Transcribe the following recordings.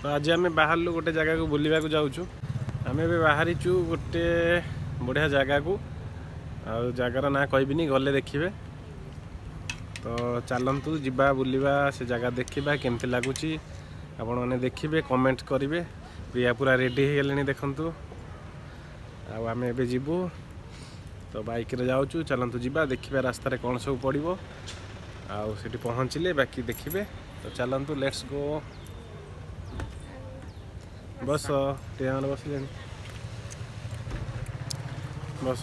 तो आज आम बाहर गोटे जगह को बुलवा जाऊँ आम ए बाहरी गोटे बढ़िया जगह को जगार ना कहबिनी गले देखिए तो चलतु जीवा बुलवा से जगह देखा केमती लगुच आपण मैंने देखिए कमेंट करेंगे प्रिया पूरा रेडी हो गले देखु आम ए जीवु तो बाइक रे जाऊँ चलतु जीवा देखिए रास्तार कौन सब पड़ो आठी पहुँचले बाकी देखिए तो चलतु लेट्स गो बस टे बस बस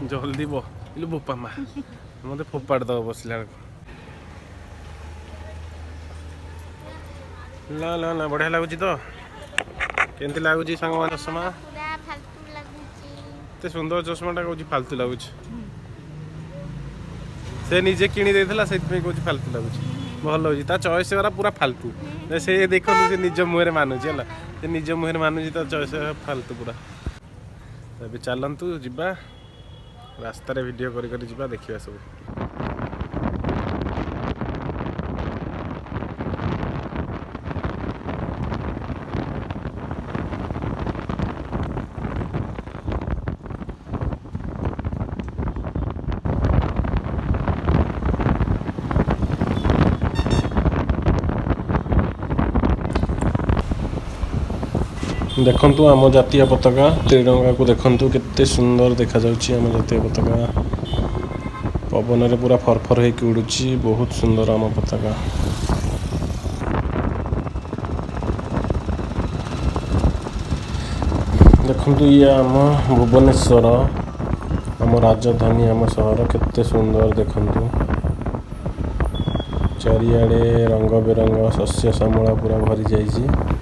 जल्दी बोलू बोपा माँ मत फोपाड़ दब बसला ना ना ना बढ़िया लगुच तो केमती लगुच सांग चषमा एत सुंदर चषमाटा कौच फालतू लगुच से निजे किणी देला से कौच फालतू लगुच भल लगे चॉइस वाला पूरा फालतू से देखो से निज मुहर मानुची है से निज मुहर मानुची चॉइस फालतू पूरा तब चलतु जीवा रास्तार वीडियो कर देखा सब देखंतु आम जातीय पताका त्रिरंगा को देखंतु केते सुंदर देखा जाउची आम जातीय पताका पवन रे पूरा फरफर होई उड़ुची बहुत सुंदर आम पताका देखंतु ये आम भुवनेश्वर आम राजधानी आम शहर केते सुंदर देखंतु चारियाडे रंग बेरंग शस्य श्यामला पूरा भरी जाइए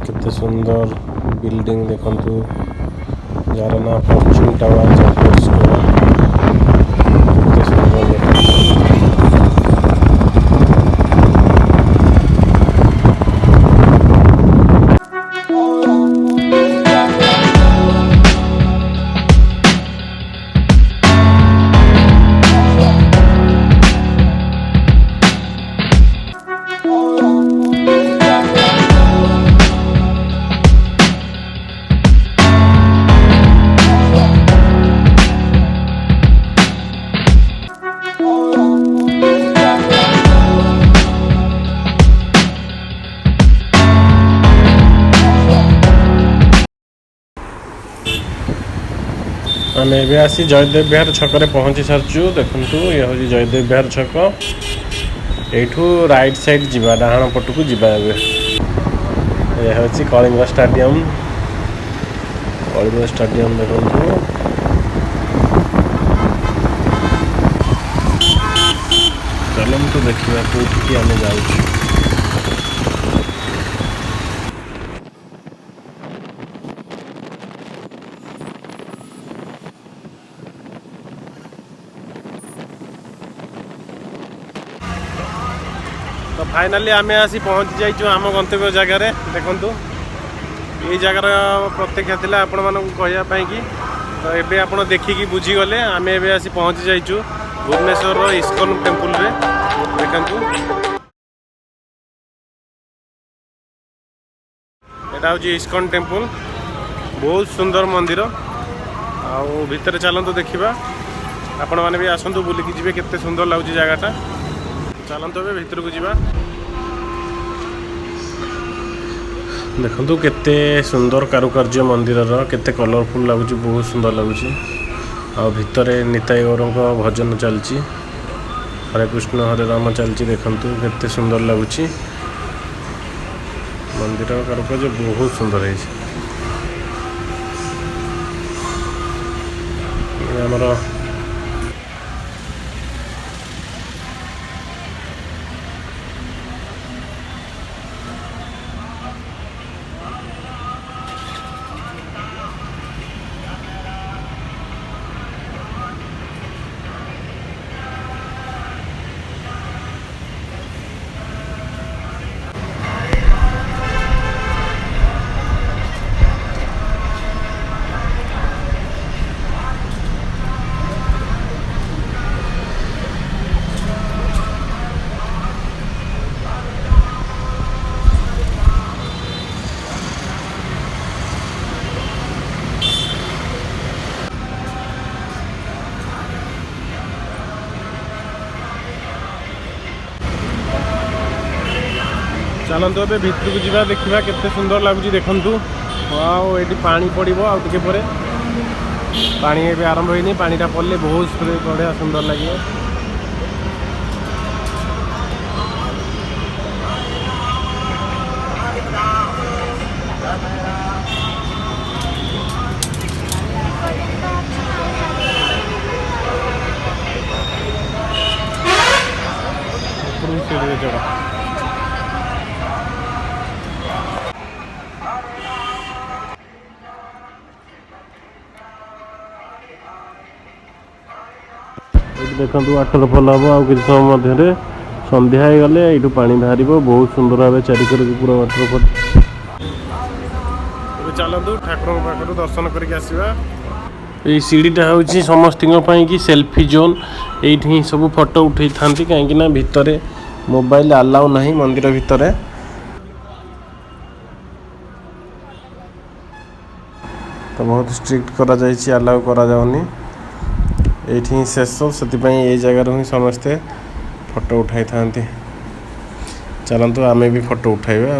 केते सुंदर बिल्डिंग देखंतु जार ना फॉर्च्यून टावर केते सुंदर आम ए आसी जयदेव विहार छक पहुँची सारचु देखु ये हूँ जयदेव विहार छक यू राइट साइड जीवा डाहाण पटू जीवा यह हूँ कलिंग स्टाडियम देखु चलतु देखा कौटी आम जाऊँ तो फाइनाली आम आसी पहुँची जाइए आम गंतव्य जगार देखु ये जगार प्रत्यक्ष थी आपण मानक कहवाई कि तो ये आप देखिकी बुझीगले आम ए आसी पहुँची जाइए भुवनेश्वर इस्कन टेम्पल रे देखु यहाँ हूँ इस्कन टेम्पल बहुत सुंदर मंदिर आउ भितर चलतु देखा आपण मैंने भी आसतु बुलिकी जी केते सुंदर लगुच जगहटा चलतु ए भीतर को जीवा देखंतु केते सुंदर कारुकार्य मंदिर केते कलरफुल लगुच बहुत सुंदर लगुच आ भितर निताई गौरों भजन चलची हरे कृष्ण हरे राम चलची देखंतु केते सुंदर लगुच मंदिर कारुकार्य बहुत सुंदर है हमर चलतु ए भितर को देखा केते सुंदर लगुच देखु वाओ ये पानी पड़ो आ टिके पर पानी ए आरंभ होनी पानीटा पड़े बहुत बढ़िया सुंदर लगे। देखो वाटरफल हम आ कि समय संध्या हो गले यू पा बाहर बहुत सुंदर भाव चारिकर पूरा वाटरफल। चलतु ठाकुर पाखर दर्शन करके आसवा। ये सीढ़ीटा हूँ समस्त कि सेल्फी जोन ये सब फोटो उठे था कहीं भितर मोबाइल अलाउ नहीं मंदिर भितर तो बहुत स्ट्रिक्ट करा जायछि अलाउ करा जाउनी ये शेष से यही जगार ही समस्ते फोटो उठाई था। चलतु आमे भी फोटो उठाइबा।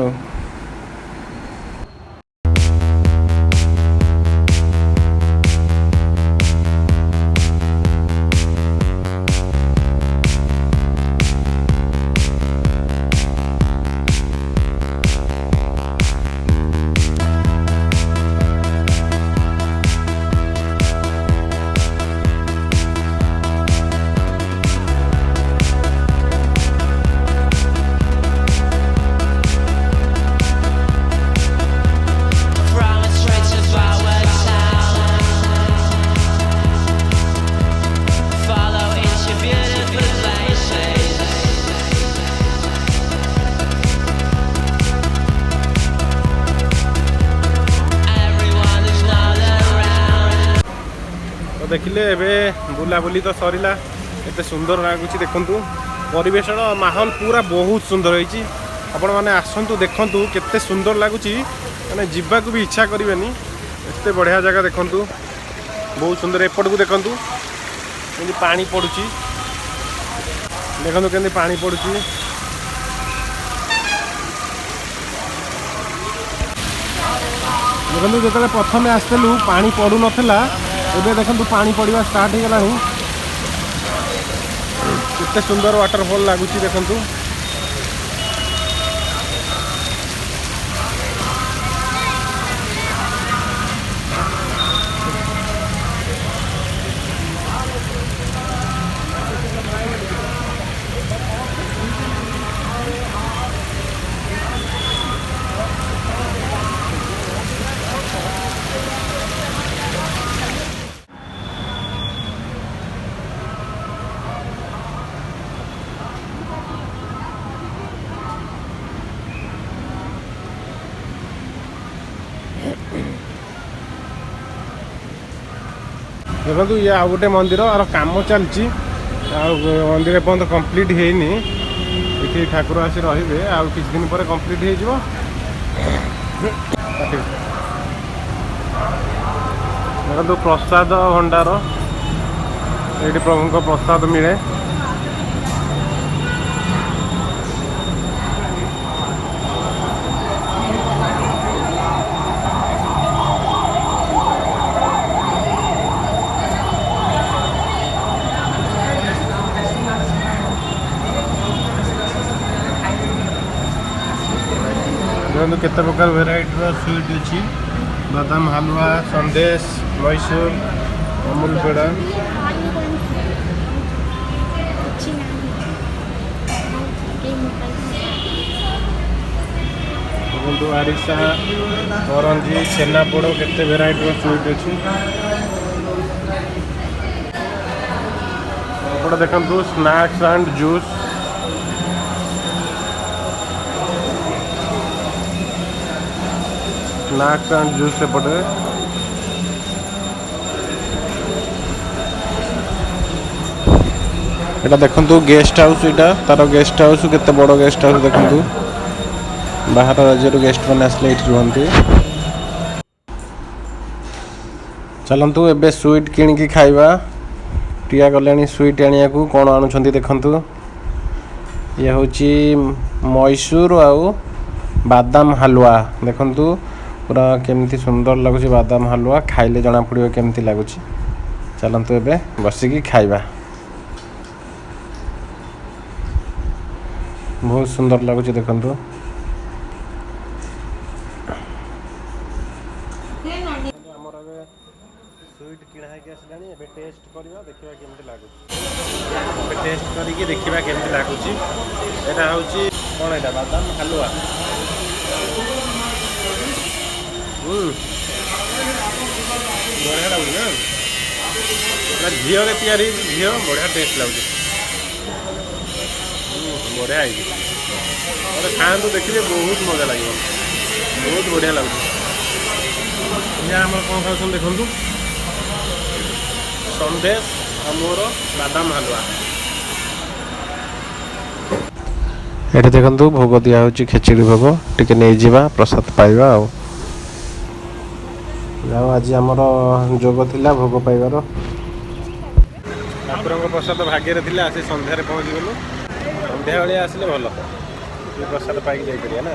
देखिले एबे बुलाबुली तो सरिला एते सुंदर लगुच देखु परिवेश माहौल पूरा बहुत सुंदर होइछि। आपण माने आसंतु देखंतु केते सुंदर लगुच माने जिब्बा को भी इच्छा करिवेनी एते बढ़िया जगह देखंतु बहुत सुंदर। एपट को देखंतु केंदी पानी पडुछि देखंतु केंदी पानी पडुछि देखंतु जेतले प्रथमे आस्तलु पानी पडु नथला एबे देखंतु पानी पड़वा स्टार्ट हो गला केते सुंदर वाटरफॉल लगुच देखंतु। देखो ये आ गोटे मंदिर आर काम चलती मंदिर पर्यटन कंप्लीट होनी ये ठाकुर आसी रे आ कि दिन पर कंप्लीट हो देखो प्रसाद भंडार ये प्रभु प्रसाद मिले। देखो केते प्रकार वेराइटी स्वीट अच्छी बादाम हलवा संदेश मैसूर अमूल पेड़ा देखो आरिसा करंजी छेनापोड़ केते वेराइटी स्वीट अच्छी। देखो snacks and juice snacks and juice सेपटे एटा देखंतु गेस्ट हाउस एटा तार गेस्ट हाउस केते बड़ गेस्ट हाउस देखंतु बाहर राज्य गेस्ट मैंने आसले ये रुहंती। चलतु एबे स्वीट किणिकी खाइबा टिया गले स्वीट आनिया को कौन आणुछंती देखंतु ये हूँ मैसूर आउ बादाम हलवा देखंतु पूरा केमती सुंदर लगुच बादाम हलवा खाइले जना पड़ियो केमती लगुच चलंतु एबे बसिकी खाइबा बहुत सुंदर लगुच देखंतु स्वीट किणा है आसलानी एबे टेस्ट करबा देखिबा केमती लागुच एबे टेस्ट करिके देखिबा केमती लागुच एटा होची कोन एटा बादाम हलवा बढ़िया लागुच ना झील तैयारी झील बढ़िया टेस्ट लगुच बढ़िया है खातु देखिए बहुत मजा लगे बहुत बढ़िया लगुच यहाँ आम कौन खाऊँ देखु सन्देश मोर बादाम हलवा ये देखु भोग दिया खेचड़ी भोग टिके नहीं जावा प्रसाद पाइबा आज आमर जोग थिला भोग पाइबार ठाकुर प्रसाद भाग्य थिला आसी संध्यारे पहुँची गलु संध्या बेले आसिले भल प्रसाद पाई जाइए ना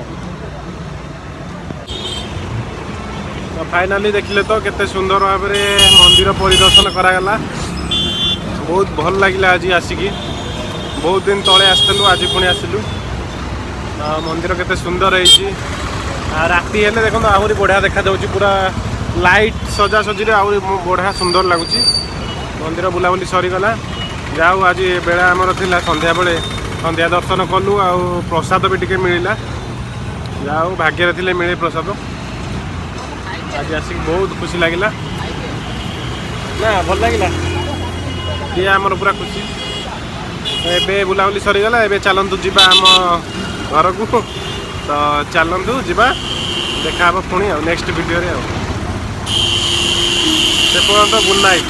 तो फाइनाली देखिले तो केते सुंदर भाव में मंदिर परिदर्शन करागला बहुत भल लगिला आज आसिकी बहुत दिन तले आसलु आज पुणी आसिलु मंदिर केते सुंदर है राति हेले देखो आहरी बढ़िया देखा जाउची पूरा लाइट सजा सजी आहरी बढ़िया सुंदर लगुच मंदिर बुलाबुली सरीगला जाऊ आज बेला आमर थिला संध्या बेले संध्या दर्शन कलु आ प्रसाद भी टिके मिलला जाऊ भाग्य थिले मिले प्रसाद आज आसिक बहुत खुशी लगिला ना भल लगिला ये आमर पूरा खुशी एबे बुलाबुली सरीगला एबे चलंतु जीवा आम घर को तो चलंतु जीवा देखा पुणी नेक्स्ट वीडियो रे से पर्यंत गुड नाइट।